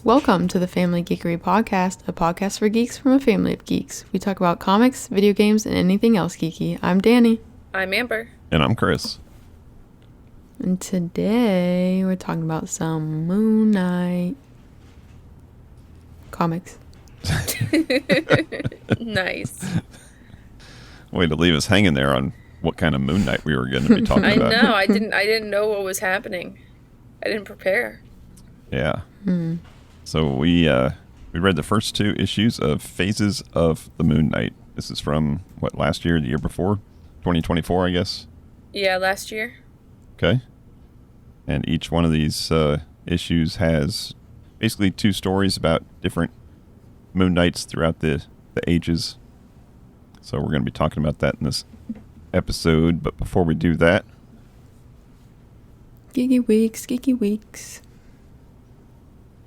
Welcome to the Family Geekery Podcast, a podcast for geeks from a family of geeks. We talk about comics, video games, and anything else geeky. I'm Danny. I'm Amber. And I'm Chris. And today we're talking about some Moon Knight comics. Nice. Way to leave us hanging there on what kind of Moon Knight we were going to be talking about. I know. I didn't know what was happening. I didn't prepare. Yeah. So we read the first two issues of Phases of the Moon Knight. This is from, last year, the year before? 2024, I guess? Yeah, last year. Okay. And each one of these issues has basically two stories about different Moon Knights throughout the ages. So we're going to be talking about that in this episode. But before we do that... Geeky Weeks.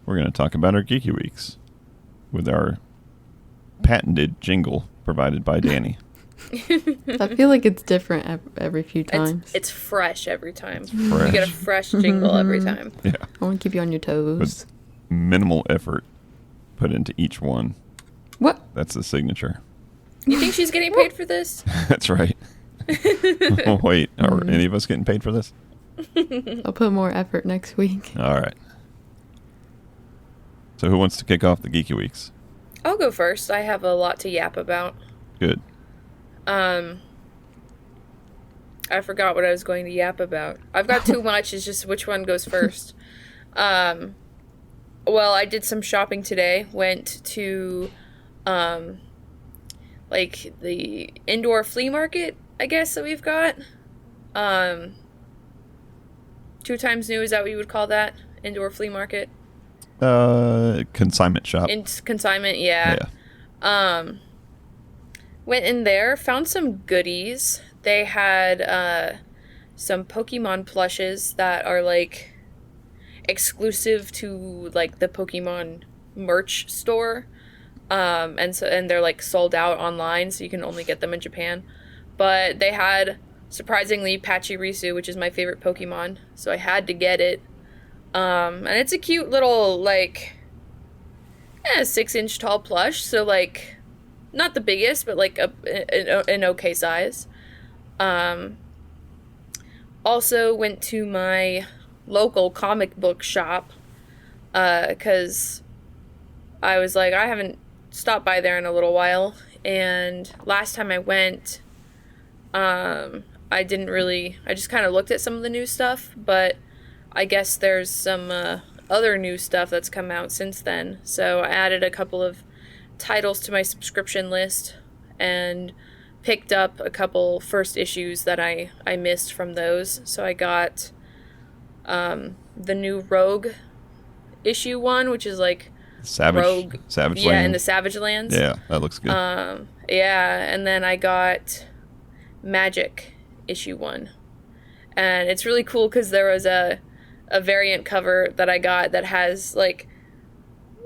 We're going to talk about our Geeky Weeks with our patented jingle provided by Danny. I feel like it's different every few times. It's fresh every time. Fresh. You get a fresh jingle every time. Yeah. I want to keep you on your toes. With minimal effort put into each one. What? That's the signature. You think she's getting paid for this? That's right. Wait, are any of us getting paid for this? I'll put more effort next week. All right. So who wants to kick off the Geeky Weeks? I'll go first. I have a lot to yap about. Good. I forgot what I was going to yap about. I've got too much. It's just which one goes first. Well, I did some shopping today. Went to, the indoor flea market, I guess, that we've got. 2 times new, is that what you would call that? Indoor flea market? Consignment shop. Consignment, yeah. Went in there, found some goodies. They had some Pokemon plushes that are exclusive to the Pokemon merch store, and they're sold out online, so you can only get them in Japan. But they had surprisingly Pachirisu, which is my favorite Pokemon, so I had to get it. And it's a cute little 6-inch tall plush, so not the biggest, but an okay size. Also went to my local comic book shop, because I was I haven't stopped by there in a little while, and last time I went, I just kind of looked at some of the new stuff, but I guess there's some other new stuff that's come out since then. So I added a couple of titles to my subscription list and picked up a couple first issues that I missed from those. So I got the new Rogue issue 1, which is Savage yeah, Land. in the Savage Lands. Yeah, that looks good. Yeah, and then I got Magic issue 1. And it's really cool because there was a variant cover that I got that has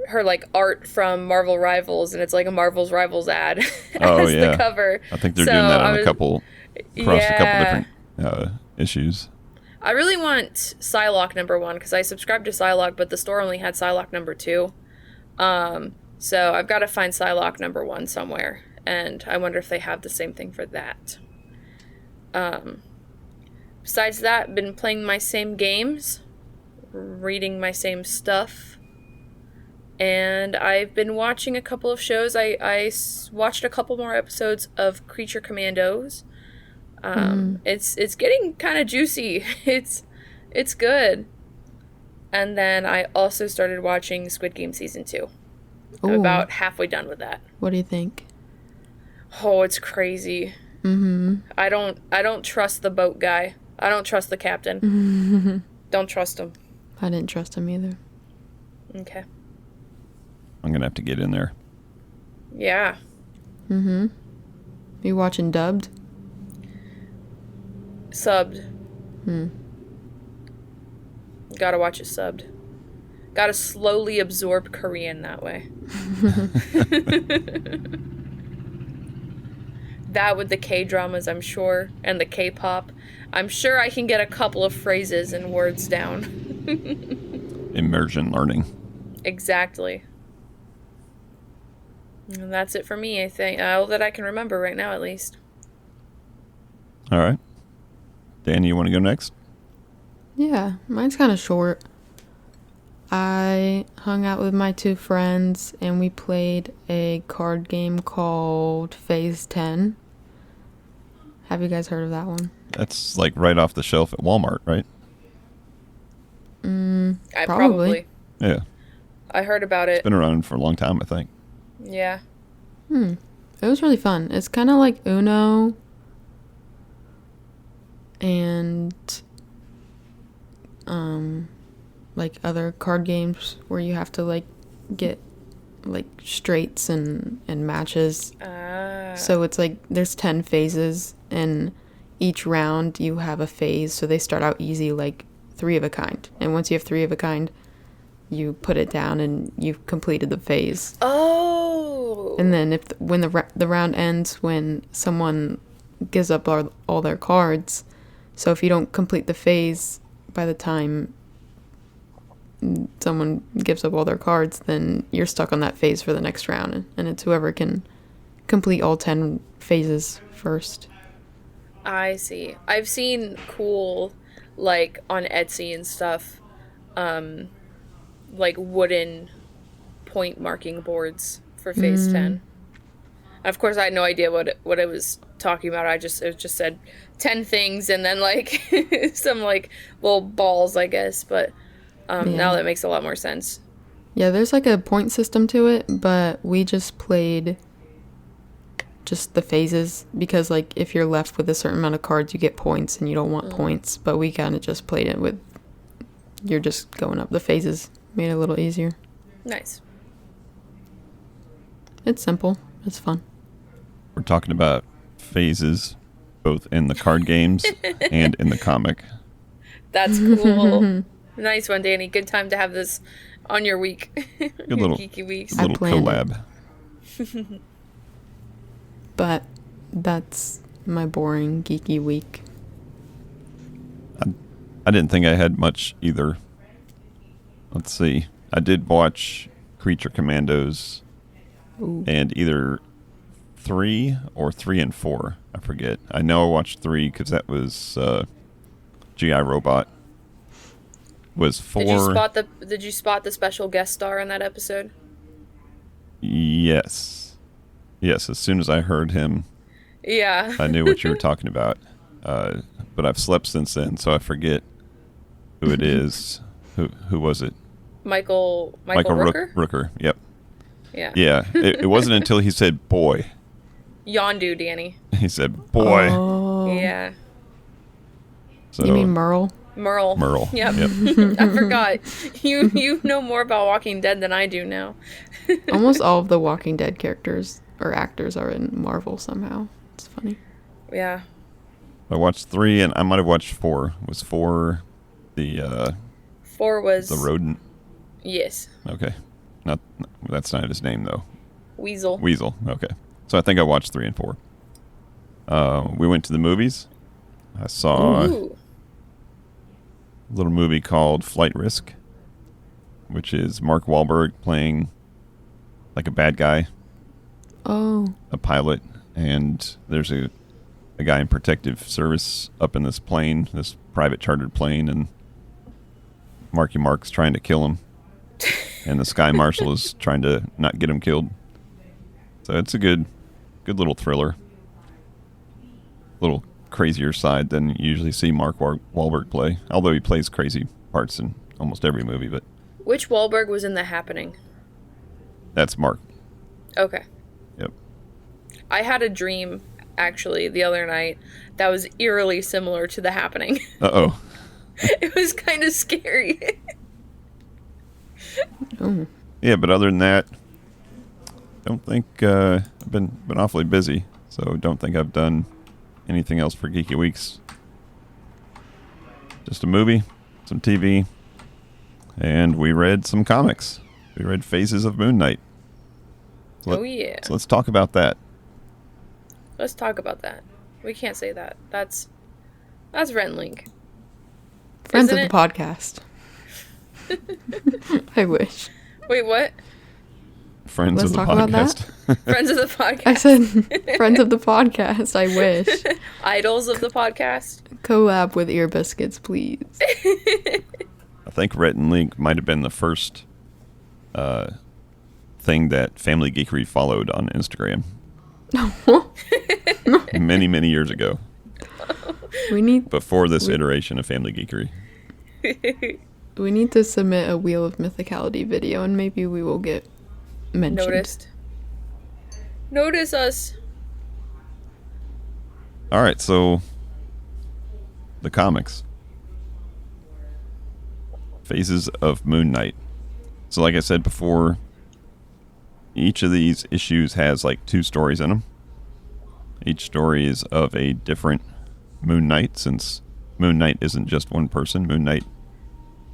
her art from Marvel Rivals, and it's a Marvel's Rivals ad as the cover. I think they're doing that on a couple different issues. I really want Psylocke #1 because I subscribed to Psylocke, but the store only had Psylocke #2. So I've got to find Psylocke #1 somewhere, and I wonder if they have the same thing for that. Besides that, been playing my same games, reading my same stuff, and I've been watching a couple of shows. I watched a couple more episodes of Creature Commandos. It's getting kind of juicy. It's good. And then I also started watching Squid Game Season 2. I'm about halfway done with that. What do you think? Oh, it's crazy. I don't trust the boat guy. I don't trust the captain. Don't trust him. I didn't trust him either. Okay. I'm going to have to get in there. Yeah. You watching dubbed? Subbed. Gotta watch it subbed. Gotta slowly absorb Korean that way. That with the K-dramas, I'm sure, and the K-pop. I'm sure I can get a couple of phrases and words down. Immersion learning. Exactly. And that's it for me, I think. All that I can remember right now, at least. All right. Dan, you want to go next? Yeah, mine's kind of short. I hung out with my 2 friends and we played a card game called Phase 10. Have you guys heard of that one? That's like right off the shelf at Walmart, right? I Probably. Yeah. I heard about it. It's been around for a long time, I think. Yeah. It was really fun. It's kind of like Uno and like other card games where you have to like get like straights and matches. So it's like there's 10 phases and each round you have a phase, so they start out easy, like 3 of a kind, and once you have 3 of a kind you put it down and you've completed the phase. Oh. And then when the round ends when someone gives up all their cards, so if you don't complete the phase by the time someone gives up all their cards, then you're stuck on that phase for the next round, and it's whoever can complete all 10 phases first. I see. I've seen cool, like, on Etsy and stuff, like, wooden point marking boards for Phase 10. And of course, I had no idea what it was talking about. It just said 10 things and then, like, some, like, little balls, I guess, but now that makes a lot more sense. Yeah, there's like a point system to it, but we just played just the phases because, like, if you're left with a certain amount of cards, you get points and you don't want points. But we kind of just played it with you're just going up the phases. Made it a little easier. Nice. It's simple. It's fun. We're talking about phases, both in the card games and in the comic. That's cool. Nice one, Danny. Good time to have this on your week. Good Your little geeky weeks. little collab. But that's my boring geeky week. I didn't think I had much either. Let's see. I did watch Creature Commandos. Ooh. And either 3 or 3 and 4. I forget. I know I watched 3 because that was G.I. Robot. Was 4. Did you spot the special guest star in that episode? Yes. Yes, as soon as I heard him, Yeah. I knew what you were talking about. But I've slept since then, so I forget who it is. Who was it? Michael Rooker? Rooker, yep. Yeah. Yeah, it wasn't until he said boy. Yondu, Danny. He said boy. Oh. Yeah. So, You mean Merle? Merle. Yep. I forgot. You know more about Walking Dead than I do now. Almost all of the Walking Dead characters or actors are in Marvel somehow. It's funny. Yeah. I watched 3, and I might have watched 4. Was 4 the 4 was the rodent? Yes. Okay. That's not his name though. Weasel. Okay. So I think I watched 3 and 4. We went to the movies. I saw Ooh. a little movie called Flight Risk, which is Mark Wahlberg playing like a bad guy, Oh. a pilot, and there's a guy in protective service up in this plane, this private chartered plane, and Marky Mark's trying to kill him, and the Sky Marshal is trying to not get him killed. So it's a good little thriller. Little crazier side than you usually see Mark Wahlberg play, although he plays crazy parts in almost every movie. But Which Wahlberg was in The Happening? that's Mark. Okay. Yep. I had a dream, actually, the other night that was eerily similar to The Happening. Uh-oh. It was kind of scary. Oh. Yeah, but other than that, don't think I've been awfully busy, so don't think I've done anything else for Geeky Weeks. Just a movie, some TV, and we read some comics. We read Phases of Moon Knight. Oh, yeah. So let's talk about that. Let's talk about that. We can't say that. That's Rent and Link. Friends Isn't of the podcast. I wish. Wait, what? Friends Let's of the talk about podcast. Friends of the podcast. I said friends of the podcast. I wish. Idols of the podcast. Collab with Ear Biscuits, please. I think Rhett and Link might have been the first thing that Family Geekery followed on Instagram. many, many years ago. We need Before this iteration of Family Geekery. we need to submit a Wheel of Mythicality video, and maybe we will get mentioned. Noticed. Notice us. All right, so the comics. Phases of Moon Knight. So like I said before, each of these issues has like 2 stories in them. Each story is of a different Moon Knight, since Moon Knight isn't just one person. Moon Knight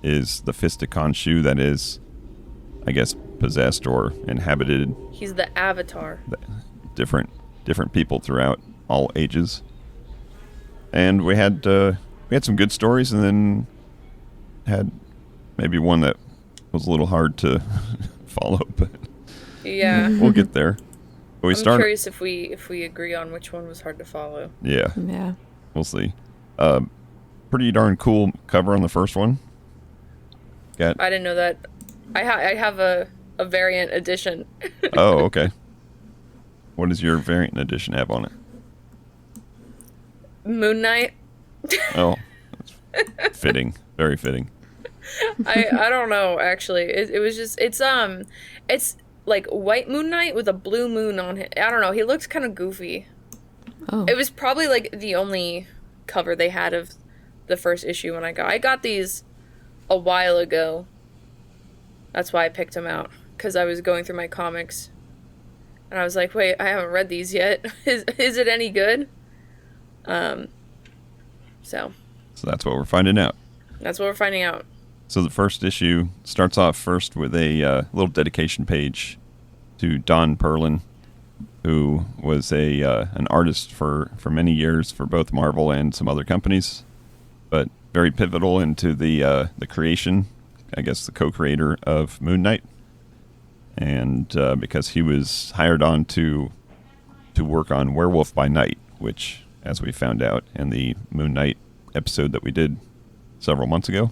is the fisted Khonshu that is, I guess, possessed or inhabited He's the avatar. different people throughout all ages. And we had some good stories, and then had maybe one that was a little hard to follow, but Yeah. we'll get there. But I'm curious if we agree on which one was hard to follow. Yeah, Yeah. we'll see. Pretty darn cool cover on the first one. I didn't know that. I have a variant edition. Oh, okay. What does your variant edition have on it? Moon Knight. Oh, that's fitting. Very fitting. I don't know, actually. It was just it's like white Moon Knight with a blue moon on it. I don't know. He looks kind of goofy. Oh. It was probably like the only cover they had of the first issue when I got these a while ago. That's why I picked them out, because I was going through my comics and I was like, wait, I haven't read these yet. Is it any good? So that's what we're finding out. that's what we're finding out. So the first issue starts off first with a little dedication page to Don Perlin, who was an artist for many years for both Marvel and some other companies, but very pivotal into the creation, I guess the co-creator of Moon Knight, and because he was hired on to work on Werewolf by Night, which, as we found out in the Moon Knight episode that we did several months ago,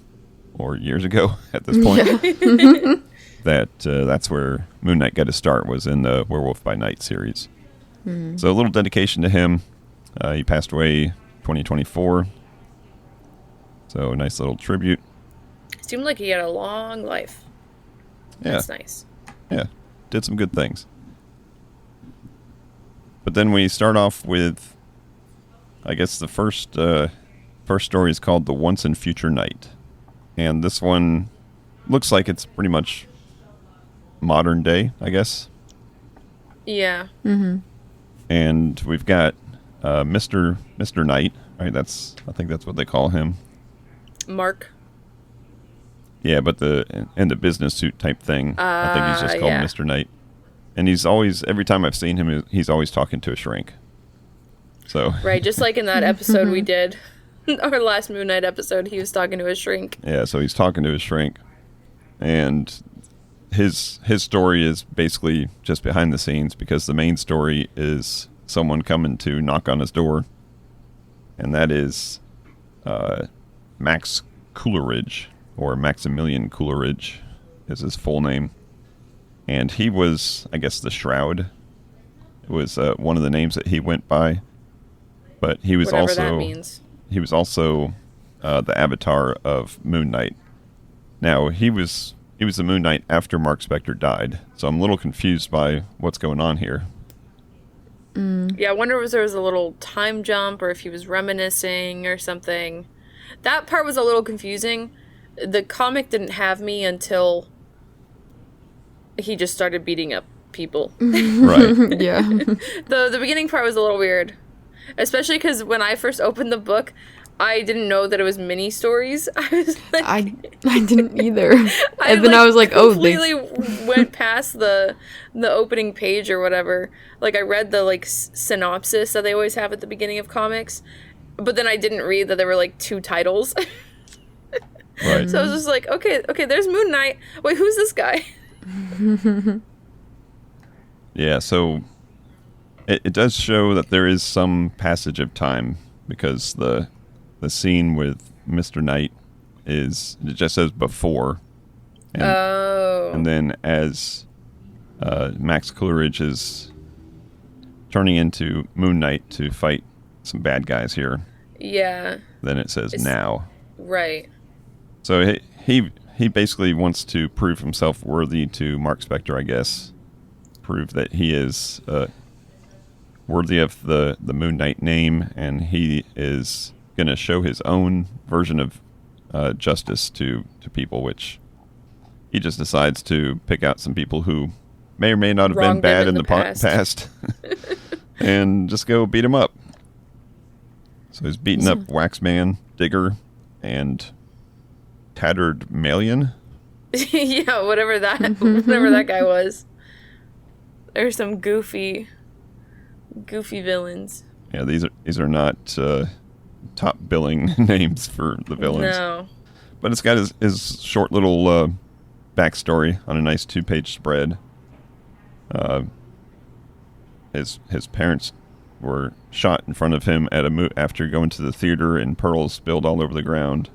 or years ago at this point, that's where Moon Knight got his start, was in the Werewolf by Night series. So a little dedication to him. He passed away 2024. So a nice little tribute. Seemed like he had a long life. Yeah. That's nice. Yeah, did some good things. But then we start off with, I guess the first story is called The Once and Future Knight. And this one looks like it's pretty much modern day, I guess. Yeah. Mm-hmm. And we've got Mr. Knight, right? I think that's what they call him. Mark. Yeah, but in the business suit type thing, I think he's just called yeah. Mr. Knight. And he's always, every time I've seen him, he's always talking to a shrink. So Right, just like in that episode we did, our last Moon Knight episode, he was talking to a shrink. yeah, so he's talking to his shrink, and his story is basically just behind the scenes, because the main story is someone coming to knock on his door, and that is Max Coleridge, or Maximilian Coleridge is his full name. And he was, I guess, the Shroud. It was one of the names that he went by. But he was Whatever that also means. he was also the avatar of Moon Knight. Now he was the Moon Knight after Mark Spector died, so I'm a little confused by what's going on here. Yeah, I wonder if there was a little time jump or if he was reminiscing or something. That part was a little confusing. The comic didn't have me until he just started beating up people. Right. Yeah. The beginning part was a little weird. Especially because when I first opened the book, I didn't know that it was mini stories. I was like, I didn't either. And then I was like, oh, they completely went past the opening page or whatever. Like, I read the like synopsis that they always have at the beginning of comics, but then I didn't read that there were like 2 titles. Right. So I was just like, okay, there's Moon Knight. Wait, who's this guy? Yeah, so it does show that there is some passage of time because the scene with Mr. Knight it just says before. And then as Max Coleridge is turning into Moon Knight to fight some bad guys here. Yeah. Then it says now. Right. So he basically wants to prove himself worthy to Mark Spector, I guess. Prove that he is worthy of the Moon Knight name, and he is going to show his own version of justice to people, which he just decides to pick out some people who may or may not have been bad in the past and just go beat him up. So he's beating up Waxman, Digger, and Tattered Malion. Yeah, whatever that guy was. There's some goofy villains. Yeah, these are not top billing names for the villains. No. But it's got his short little backstory on a nice 2-page spread. His parents were shot in front of him at after going to the theater, and pearls spilled all over the ground.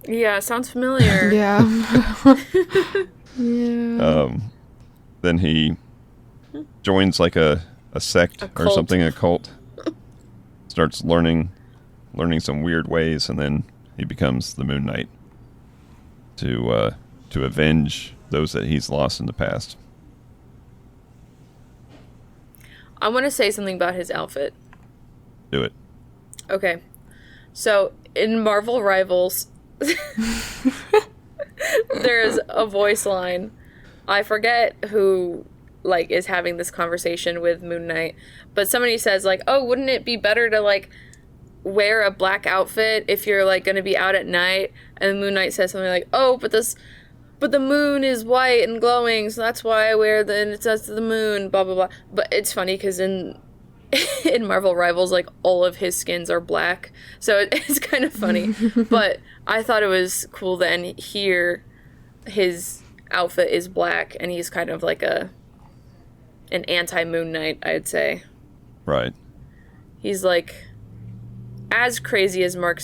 Yeah, sounds familiar. Yeah. Yeah. Then he joins like a sect or something, a cult. Starts learning some weird ways, and then he becomes the Moon Knight to avenge those that he's lost in the past. I want to say something about his outfit. Do it. Okay. So, in Marvel Rivals, there's a voice line. I forget who, like, is having this conversation with Moon Knight, but somebody says, like, oh, wouldn't it be better to, like, wear a black outfit if you're, like, going to be out at night? And Moon Knight says something like, oh, but the moon is white and glowing, so that's why I wear and it says the moon, blah, blah, blah. But it's funny because in Marvel Rivals, like, all of his skins are black, so it's kind of funny. But I thought it was cool then here his outfit is black, and he's kind of like an anti-Moon Knight, I'd say. Right. He's, like, as crazy as Mark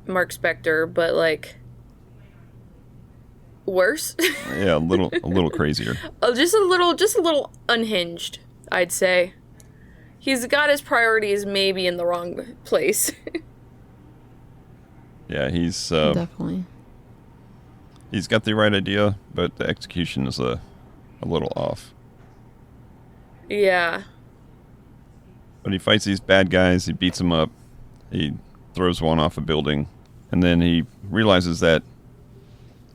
Spector, but, like, worse. Yeah, a little crazier. Just a little unhinged, I'd say. He's got his priorities maybe in the wrong place. Yeah, he's definitely. He's got the right idea, but the execution is a little off. Yeah. But he fights these bad guys, he beats them up, he throws one off a building, and then he realizes that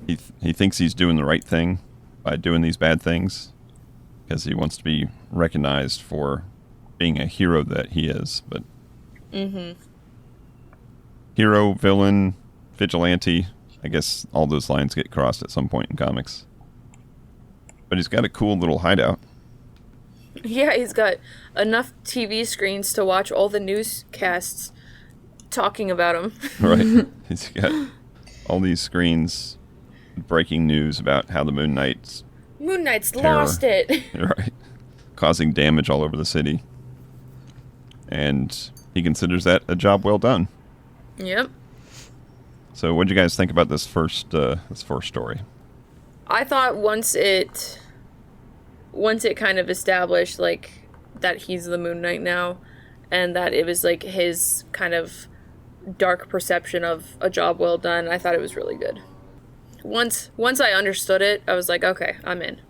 he thinks he's doing the right thing by doing these bad things because he wants to be recognized for being a hero that he is. But hero, villain, vigilante, I guess all those lines get crossed at some point in comics. But he's got a cool little hideout. Yeah, he's got enough TV screens to watch all the newscasts talking about him. Right. He's got all these screens breaking news about how the Moon Knight's lost it. Right. Causing damage all over the city. And he considers that a job well done. Yep. So what did you guys think about this first story? I thought once it kind of established, like, that he's the Moon Knight now, and that it was, like, his kind of dark perception of a job well done, I thought it was really good. Once I understood it, I was like, okay, I'm in.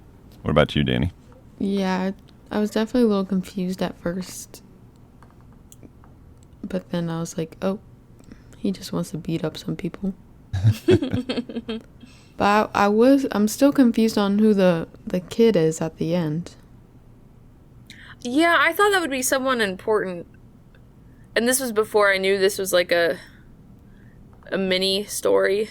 What about you, Danny? Yeah, I was definitely a little confused at first. But then I was like, oh, he just wants to beat up some people. But I'm still confused on who the kid is at the end. Yeah, I thought that would be someone important. And this was before I knew this was like a mini story,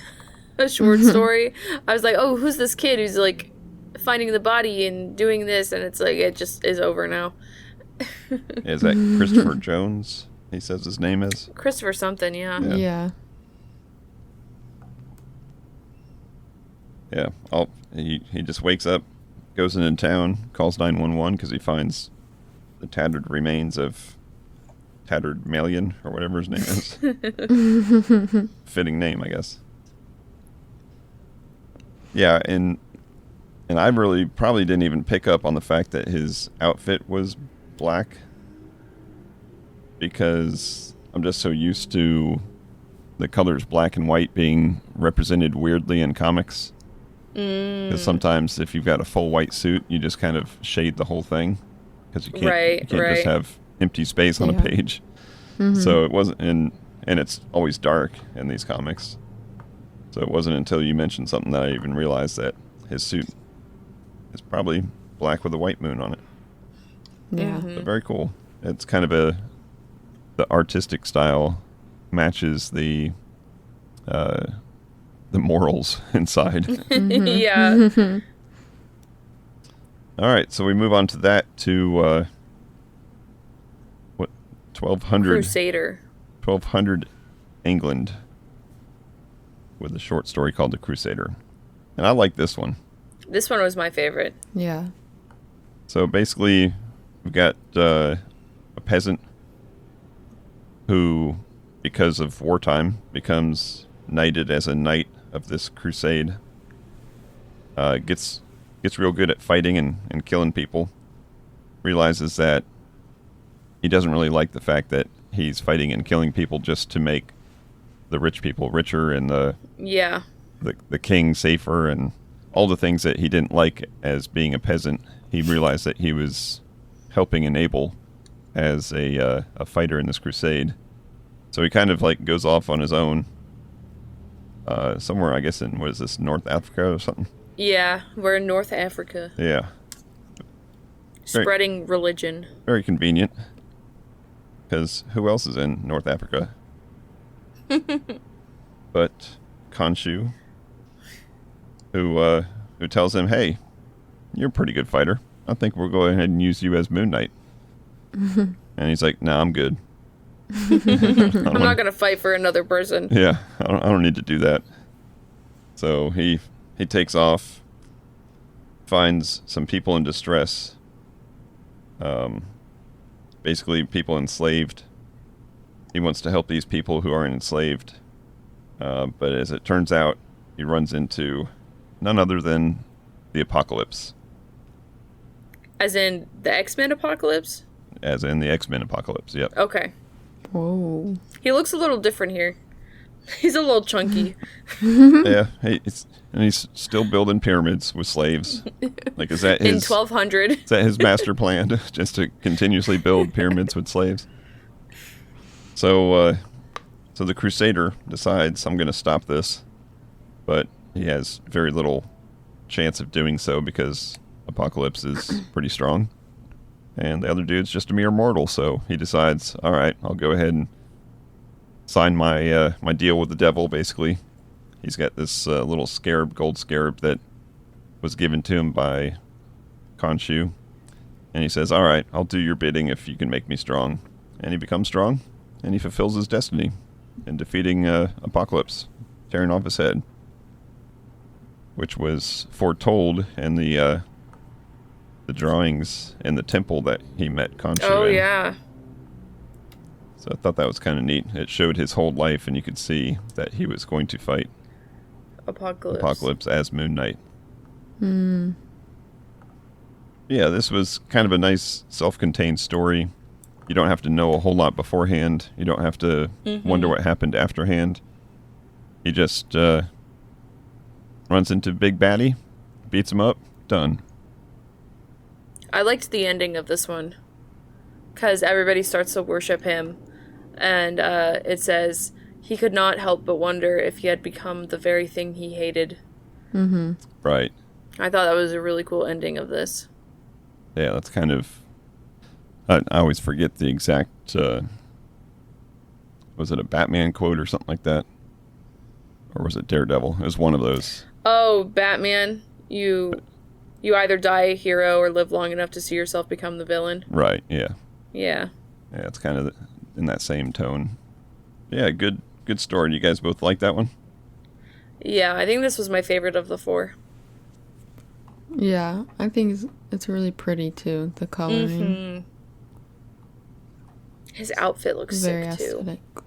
a short story. I was like, oh, who's this kid who's like finding the body and doing this? And it's like, it just is over now. Is that Christopher Jones? He says his name is? Christopher something, yeah. Yeah. Yeah. He just wakes up goes into town, calls 911 because he finds the tattered remains of Tattered Malian, or whatever his name is. Fitting name, I guess. Yeah, and I really probably didn't even pick up on the fact that his outfit was black, because I'm just so used to the colors black and white being represented weirdly in comics. Because sometimes if you've got a full white suit, you just kind of shade the whole thing, because you can't just have empty space on a page. So it wasn't, and it's always dark in these comics. So it wasn't until you mentioned something that I even realized that his suit is probably black with a white moon on it. Yeah. So very cool. It's kind of the artistic style matches the morals inside. Yeah. All right, so we move on to that, to 1200 Crusader. 1200 England, with a short story called The Crusader. And I like this one. This one was my favorite. Yeah. So basically, we've got a peasant who, because of wartime, becomes knighted as a knight of this crusade. Gets real good at fighting and killing people. Realizes that he doesn't really like the fact that he's fighting and killing people just to make the rich people richer and the king safer, and all the things that he didn't like as being a peasant. He realized that he was helping enable as a fighter in this crusade. So he kind of like goes off on his own, somewhere, I guess, in, what is this, North Africa or something? Yeah, we're in North Africa. Yeah. Spreading religion. Very convenient. Because who else is in North Africa? But Khonshu, who tells him, hey, you're a pretty good fighter. I think we'll go ahead and use you as Moon Knight. And he's like, nah, I'm good. I'm not going to fight for another person. Yeah, I don't need to do that. So he takes off, finds some people in distress, basically people enslaved. He wants to help these people who are enslaved, but as it turns out, he runs into none other than the Apocalypse. As in the X-Men Apocalypse? As in the X-Men Apocalypse, yep. Okay. Whoa. He looks a little different here. He's a little chunky. Yeah, he's still building pyramids with slaves. Like, is that his... In 1200. Is that his master plan? Just to continuously build pyramids with slaves? So the Crusader decides, I'm going to stop this. But he has very little chance of doing so because Apocalypse is pretty strong. And the other dude's just a mere mortal, so he decides, all right, I'll go ahead and sign my my deal with the devil, basically. He's got this little scarab, gold scarab, that was given to him by Khonshu. And he says, all right, I'll do your bidding if you can make me strong. And he becomes strong, and he fulfills his destiny in defeating Apocalypse, tearing off his head, which was foretold in the drawings in the temple that he met Khonshu in. Oh, yeah. So I thought that was kind of neat. It showed his whole life, and you could see that he was going to fight Apocalypse as Moon Knight. Yeah, this was kind of a nice self-contained story. You don't have to know a whole lot beforehand. You don't have to wonder what happened afterhand. He just runs into Big Baddie, beats him up, done. I liked the ending of this one because everybody starts to worship him, and it says he could not help but wonder if he had become the very thing he hated. Right. I thought that was a really cool ending of this. Yeah, that's kind of... I always forget the exact... was it a Batman quote or something like that? Or was it Daredevil? It was one of those. Oh, Batman, you either die a hero or live long enough to see yourself become the villain. Right, yeah. Yeah. Yeah, it's kind of in that same tone. Yeah, good story. You guys both like that one? Yeah, I think this was my favorite of the four. Yeah, I think it's really pretty too. The coloring. Mm-hmm. His outfit looks Very sick aesthetic. too.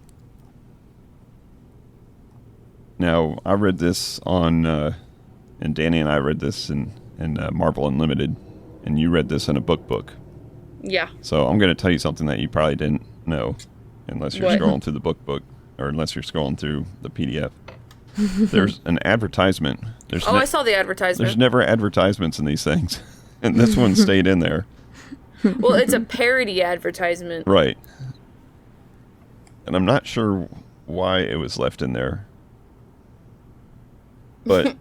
Now, I read this on, and Danny and I read this in Marvel Unlimited, and you read this in a book. Yeah. So I'm going to tell you something that you probably didn't know, unless you're What? scrolling through the book, or unless you're scrolling through the PDF. There's an advertisement. I saw the advertisement. There's never advertisements in these things, and this one stayed in there. Well, it's a parody advertisement. Right. And I'm not sure why it was left in there. But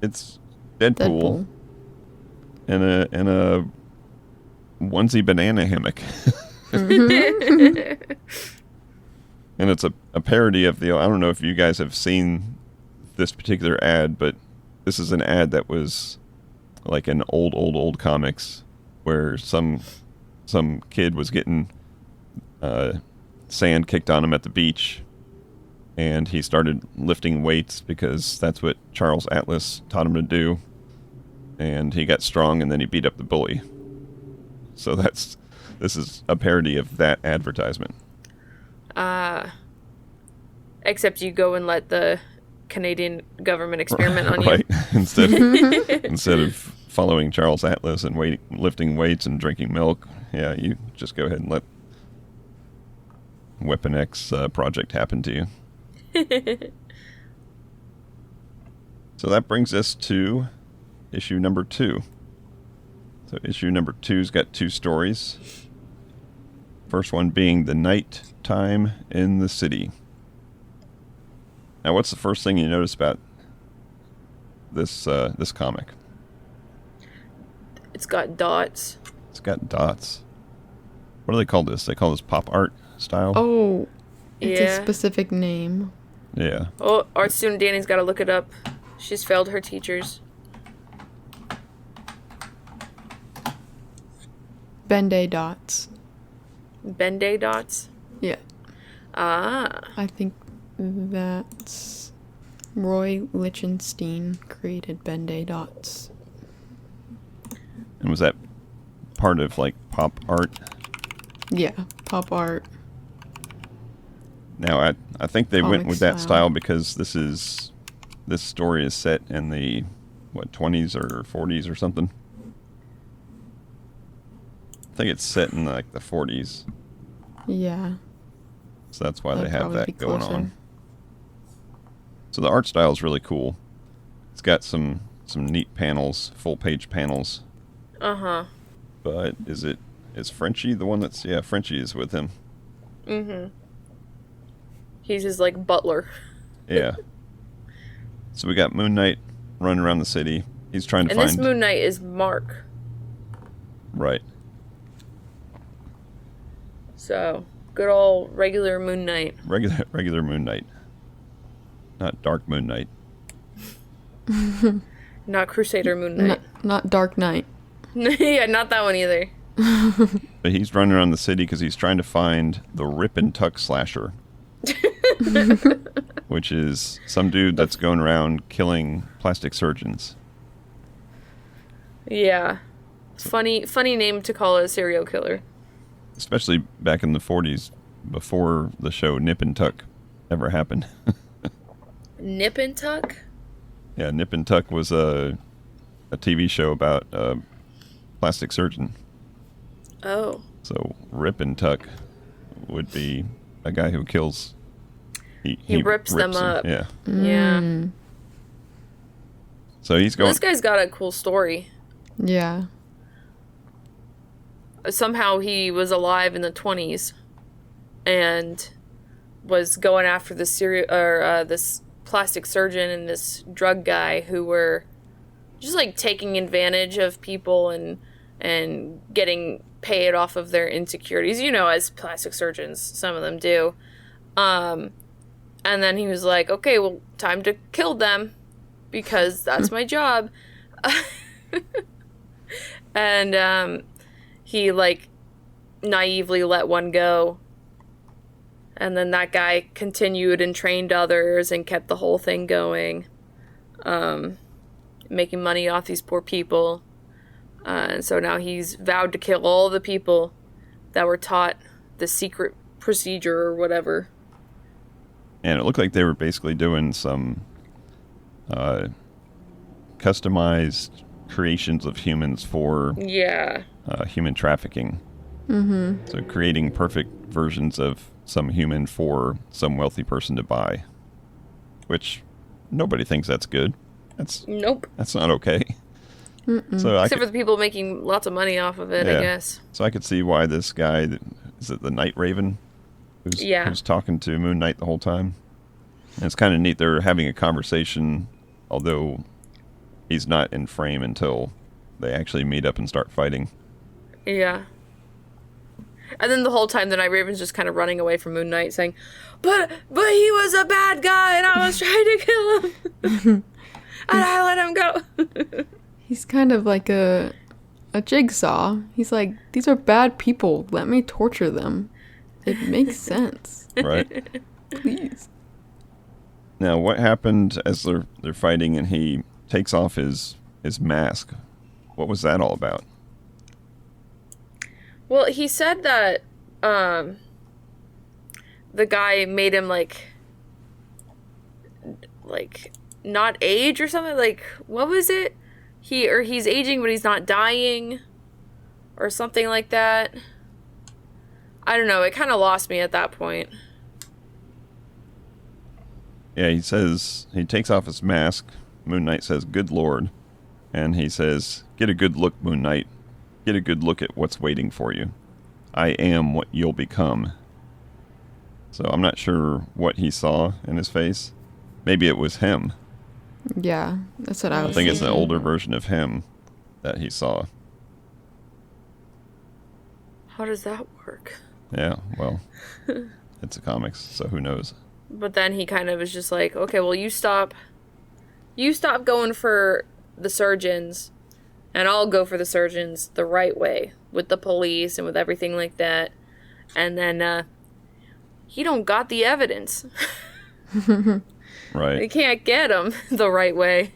it's Deadpool. In a onesie banana hammock. And it's a parody of I don't know if you guys have seen this particular ad, but this is an ad that was like in old comics where some kid was getting sand kicked on him at the beach, and he started lifting weights because that's what Charles Atlas taught him to do, and he got strong, and then he beat up the bully. So this is a parody of that advertisement. Except you go and let the Canadian government experiment on you. Right. Instead of following Charles Atlas and lifting weights and drinking milk, yeah, you just go ahead and let Weapon X project happen to you. So that brings us to issue number 2. So issue number 2's got 2 stories. First one being The Night Time in the City. Now, what's the first thing you notice about this comic? It's got dots. It's got dots. What do they call this? They call this pop art style? Oh, it's Yeah. a specific name. Yeah. Oh, art student Danny's got to look it up. She's failed her teachers. Ben-Day dots. Ben-Day dots? Yeah. Ah. I think that's Roy Lichtenstein created Ben-Day dots. And was that part of, like, pop art? Yeah, pop art. Now, I think they went Comic with that style. style because this story is set in the, 20s or 40s or something? I think it's set in, like, the 40s. Yeah. So that's why they That'd have probably be that going closer. on. So the art style is really cool. It's got some neat panels, full-page panels. Uh-huh. But is Frenchie the one that's... Yeah, Frenchie is with him. Mm-hmm. He's his, like, butler. Yeah. So we got Moon Knight running around the city. He's trying to And find... this Moon Knight is Mark. Right. So, good old regular Moon Knight. Regular Moon Knight. Not Dark Moon Knight. Not Crusader Moon Knight. Not Dark Knight. Yeah, not that one either. But he's running around the city because he's trying to find the Rip and Tuck Slasher. Which is some dude that's going around killing plastic surgeons. Yeah. Funny name to call a serial killer. Especially back in the 40s, before the show Nip and Tuck ever happened. Nip and Tuck? Yeah, Nip and Tuck was a TV show about a plastic surgeon. Oh. So Rip and Tuck would be a guy who kills. He rips them up. Yeah. Yeah. So he's going. This guy's got a cool story. Yeah. Somehow he was alive in the 20s and was going after this plastic surgeon and this drug guy who were just like taking advantage of people and getting paid off of their insecurities, as plastic surgeons, some of them do. And then he was like, okay, well, time to kill them because that's my job. And he like naively let one go. And then that guy continued and trained others and kept the whole thing going. making money off these poor people. And so now he's vowed to kill all the people that were taught the secret procedure or whatever. And it looked like they were basically doing some customized creations of humans for human trafficking. Mm-hmm. So creating perfect versions of some human for some wealthy person to buy, which nobody thinks that's good. Nope. That's not okay. So Except for the people making lots of money off of it, I guess. So I could see why this guy, is it the Night Raven, who's talking to Moon Knight the whole time. And it's kind of neat. They're having a conversation, although he's not in frame until they actually meet up and start fighting. Yeah. And then the whole time the Night Raven's just kind of running away from Moon Knight saying, But he was a bad guy and I was trying to kill him. And I let him go. He's kind of like a jigsaw. He's like, these are bad people. Let me torture them. It makes sense. Right. Please. Now, what happened as they're fighting and he takes off his mask? What was that all about? Well, he said that the guy made him like not age or something. Like, what was it? He's aging but he's not dying or something like that. I don't know. It kind of lost me at that point. Yeah, he says, he takes off his mask. Moon Knight says, "Good Lord." And he says, "Get a good look, Moon Knight. Get a good look at what's waiting for you. I am what you'll become." So I'm not sure what he saw in his face. Maybe it was him. Yeah, that's what I was I think it's an thinking. older version of him that he saw. How does that work? Yeah, well, it's a comics, so who knows? But then he kind of was just like, okay, well, you stop going for the surgeons, and I'll go for the surgeons the right way, with the police and with everything like that. And then, he don't got the evidence. Right. They can't get him the right way.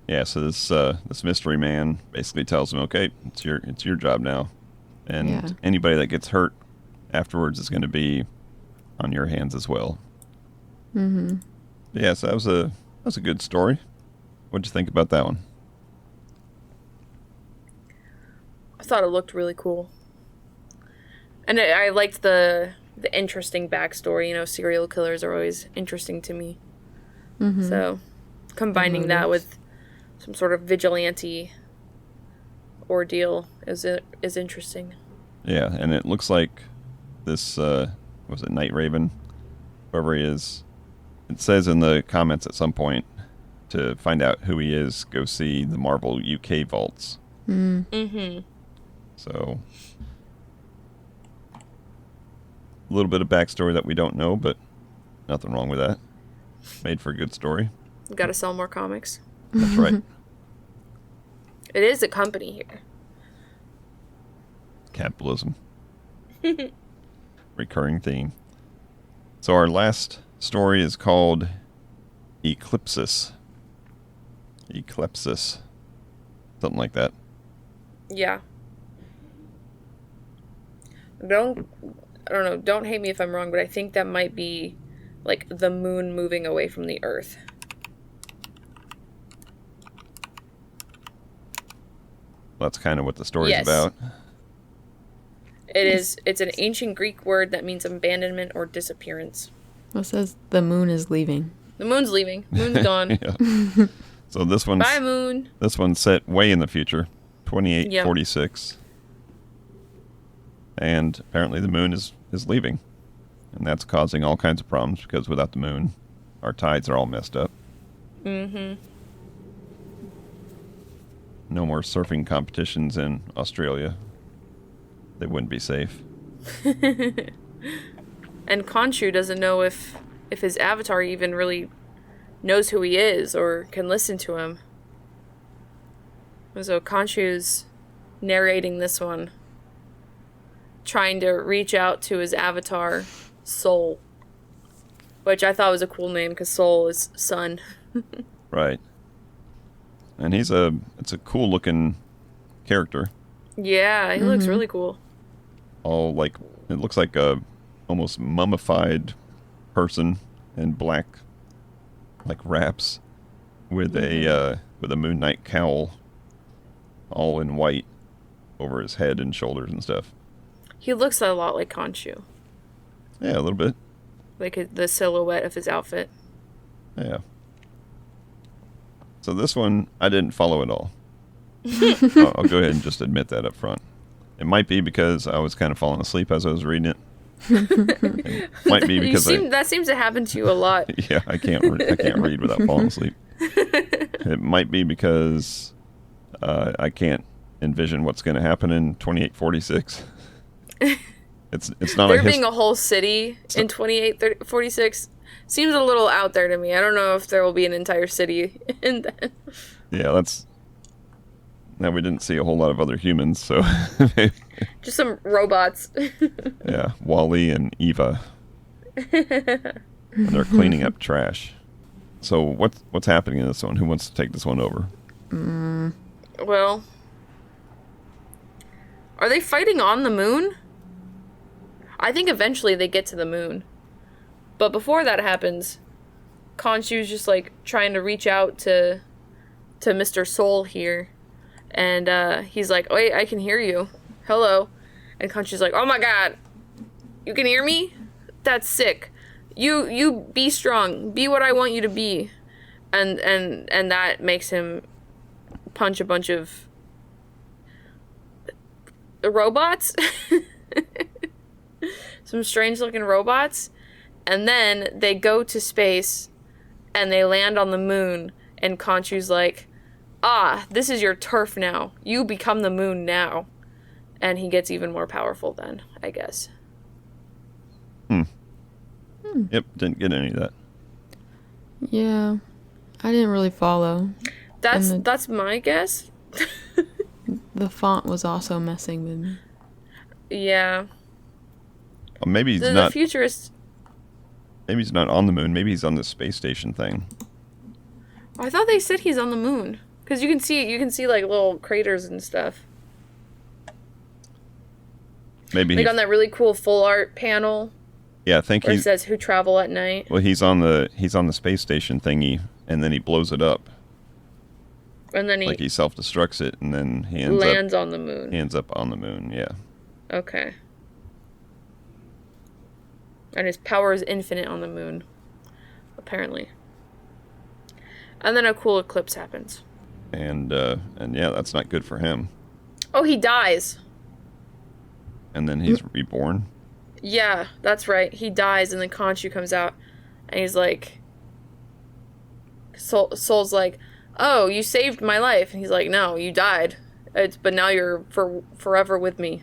Yeah, so this mystery man basically tells him, "Okay, it's your job now. And anybody that gets hurt afterwards is going to be on your hands as well." Mm-hmm. Yeah, so that was a good story. What'd you think about that one? I thought it looked really cool. And I liked the interesting backstory. You know, serial killers are always interesting to me. Mm-hmm. So, combining that with some sort of vigilante ordeal is interesting. Yeah, and it looks like this, was it Night Raven? Whoever he is. It says in the comments at some point to find out who he is, go see the Marvel UK vaults. Mm-hmm. So, a little bit of backstory that we don't know, but nothing wrong with that. Made for a good story. We've got to sell more comics. That's right. It is a company here. Capitalism. Recurring theme. So our last story is called Eclipsis. Something like that. Yeah. I don't know, don't hate me if I'm wrong, but I think that might be like the moon moving away from the earth. That's kind of what the story's Yes. about. It's an ancient Greek word that means abandonment or disappearance. Well, it says the moon is leaving. The moon's leaving. Moon's gone. Yeah. So this one's Bye, moon. This one's set way in the future, 2846. And apparently the moon is leaving. And that's causing all kinds of problems because without the moon, our tides are all messed up. Mm-hmm. No more surfing competitions in Australia. They wouldn't be safe. And Khonshu doesn't know if his avatar even really knows who he is or can listen to him. So Khonshu's narrating this one, trying to reach out to his avatar, Soul, which I thought was a cool name because Soul is sun. Right. And it's a cool looking character. Yeah, he looks really cool. All like, it looks like a almost mummified person in black, like wraps, with a Moon Knight cowl, all in white, over his head and shoulders and stuff. He looks a lot like Khonshu. Yeah, a little bit. Like the silhouette of his outfit. Yeah. So this one, I didn't follow at all. I'll go ahead and just admit that up front. It might be because I was kind of falling asleep as I was reading it. It might be because that seems to happen to you a lot. Yeah, I can't read without falling asleep. It might be because I can't envision what's going to happen in 2846. It's not there being a whole city in 2846 seems a little out there to me. I don't know if there will be an entire city in that. Yeah, now we didn't see a whole lot of other humans, so just some robots. Yeah, Wally and Eva. And they're cleaning up trash. So what's happening in this one? Who wants to take this one over? Well, are they fighting on the moon? I think eventually they get to the moon. But before that happens, Khonshu's just like trying to reach out to Mr. Soul here. And he's like, wait, I can hear you. Hello. And Khonshu's like, oh my god. You can hear me? That's sick. You be strong. Be what I want you to be. And that makes him punch a bunch of robots. Some strange looking robots. And then they go to space and they land on the moon. And Khonshu's like, this is your turf now. You become the moon now. And he gets even more powerful then, I guess. Yep, didn't get any of that. Yeah, I didn't really follow. That's my guess. The font was also messing with me. Yeah. Well, maybe he's the not. Futurist. Maybe he's not on the moon. Maybe he's on the space station thing. I thought they said he's on the moon because you can see like little craters and stuff. Maybe like on that really cool full art panel. Yeah, I think where it says "Who travel at night." Well, he's on the space station thingy, and then he blows it up. And then he self-destructs it, and then he lands on the moon. He ends up on the moon. Yeah. Okay. And his power is infinite on the moon, apparently. And then a cool eclipse happens. And yeah, that's not good for him. Oh, he dies. And then he's reborn. Yeah, that's right. He dies, and then Khonshu comes out, and he's like, Soul's like, "Oh, you saved my life," and he's like, "No, you died. But now you're forever with me."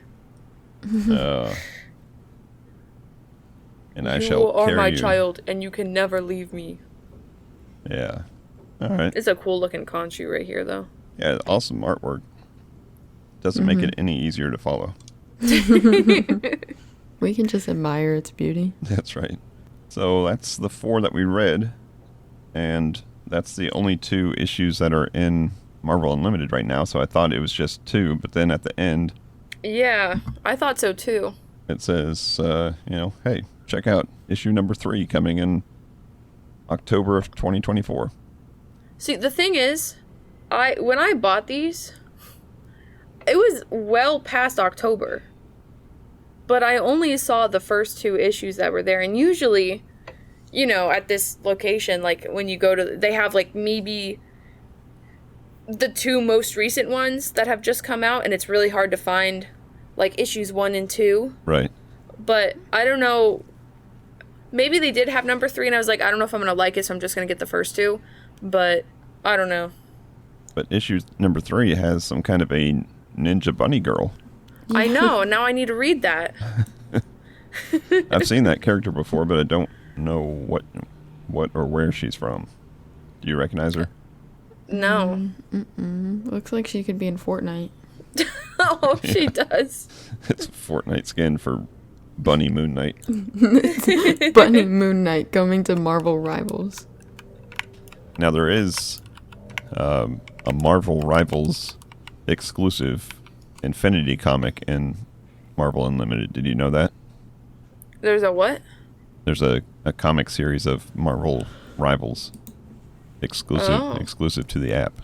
And I shall carry you. You are my child, and you can never leave me. Yeah. All right. It's a cool looking Khonshu right here, though. Yeah, awesome artwork. Doesn't make it any easier to follow. We can just admire its beauty. That's right. So that's the 4 that we read, and that's the only 2 issues that are in Marvel Unlimited right now, so I thought it was just 2, but then at the end... Yeah, I thought so too. It says, hey, check out issue number 3 coming in October of 2024. See, the thing is, when I bought these, it was well past October. But I only saw the first 2 issues that were there. And usually, at this location, like, when you go to... They have, like, maybe the 2 most recent ones that have just come out. And it's really hard to find, like, issues 1 and 2. Right. But I don't know... Maybe they did have number 3, and I was like, I don't know if I'm going to like it, so I'm just going to get the first 2. But I don't know. But issue number 3 has some kind of a ninja bunny girl. I know. Now I need to read that. I've seen that character before, but I don't know what or where she's from. Do you recognize her? No. Looks like she could be in Fortnite. Oh, she does. It's a Fortnite skin for Bunny Moon Knight. Bunny Moon Knight coming to Marvel Rivals. Now there is a a Marvel Rivals exclusive Infinity comic in Marvel Unlimited. Did you know that? There's a what? There's a comic series of Marvel Rivals exclusive to the app.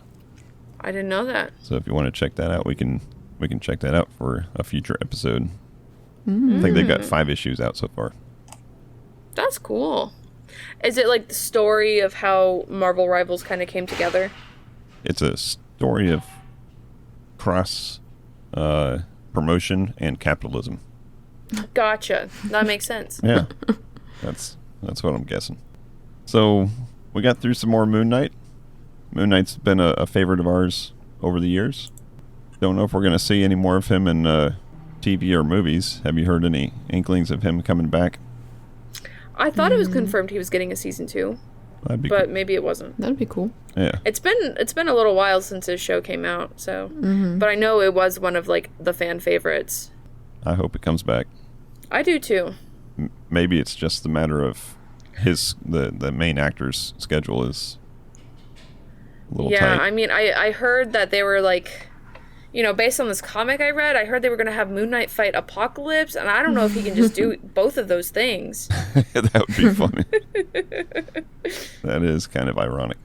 I didn't know that. So if you want to check that out, we can check that out for a future episode. I think they've got 5 issues out so far. That's cool. Is it like the story of how Marvel Rivals kind of came together? It's a story of cross promotion and capitalism. Gotcha. That makes sense. Yeah, that's what I'm guessing. So we got through some more Moon Knight. Moon Knight's been a favorite of ours over the years. Don't know if we're going to see any more of him in TV or movies. Have you heard any inklings of him coming back? I thought it was confirmed he was getting a season 2, That'd be but cool. maybe it wasn't. That'd be cool. Yeah. It's been a little while since his show came out, so. But I know it was one of like the fan favorites. I hope it comes back. I do too. Maybe it's just a matter of the main actor's schedule is a little tight. I mean, I heard that they were like, based on this comic I read, I heard they were going to have Moon Knight fight Apocalypse, and I don't know if he can just do both of those things. That would be funny. That is kind of ironic.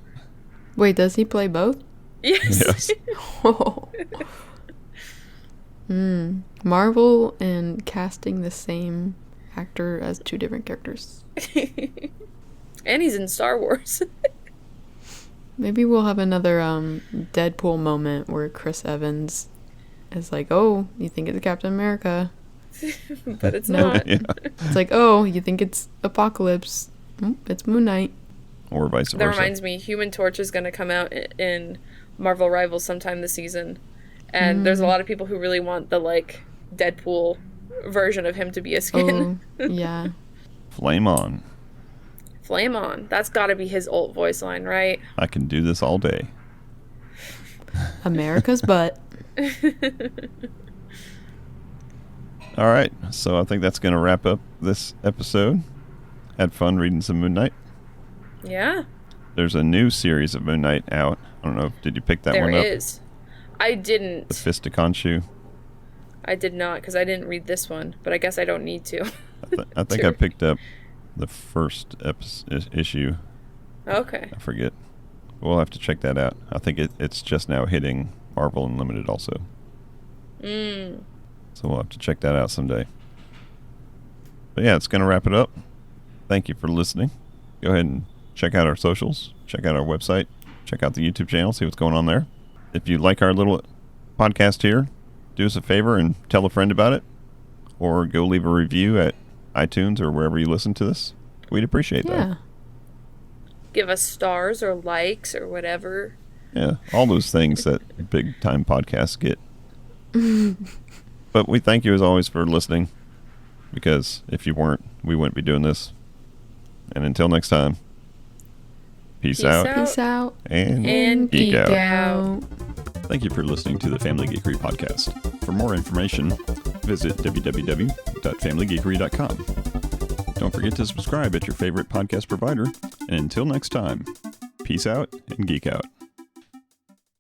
Wait, does he play both? Yes. Oh. Marvel and casting the same actor as 2 different characters. And he's in Star Wars. Maybe we'll have another Deadpool moment where Chris Evans is like, "Oh, you think it's Captain America?" But it's No. not. Yeah. It's like, "Oh, you think it's Apocalypse? It's Moon Knight." Or vice That versa. reminds me, Human Torch is going to come out in Marvel Rivals sometime this season. And there's a lot of people who really want the, like, Deadpool version of him to be a skin. Oh, yeah. Flame on. Flame on. That's got to be his old voice line, right? I can do this all day. America's butt. All right, so I think that's going to wrap up this episode. Had fun reading some Moon Knight. Yeah. There's a new series of Moon Knight out. I don't know, did you pick that one up? There is. I didn't. The Fisticonchu. I did not, because I didn't read this one, but I guess I don't need to. I think I picked up the first issue. Okay. I forget. We'll have to check that out. I think it's just now hitting Marvel Unlimited also. So we'll have to check that out someday. But yeah, it's going to wrap it up. Thank you for listening. Go ahead and check out our socials. Check out our website. Check out the YouTube channel. See what's going on there. If you like our little podcast here, do us a favor and tell a friend about it. Or go leave a review at iTunes or wherever you listen to this. We'd appreciate that. Give us stars or likes or whatever. Yeah, all those things that big time podcasts get. But we thank you as always for listening, because if you weren't, we wouldn't be doing this. And until next time, peace out. Peace out. And geek out. out. Thank you for listening to the Family Geekery podcast. For more information, visit www.familygeekery.com. Don't forget to subscribe at your favorite podcast provider. And until next time, peace out and geek out.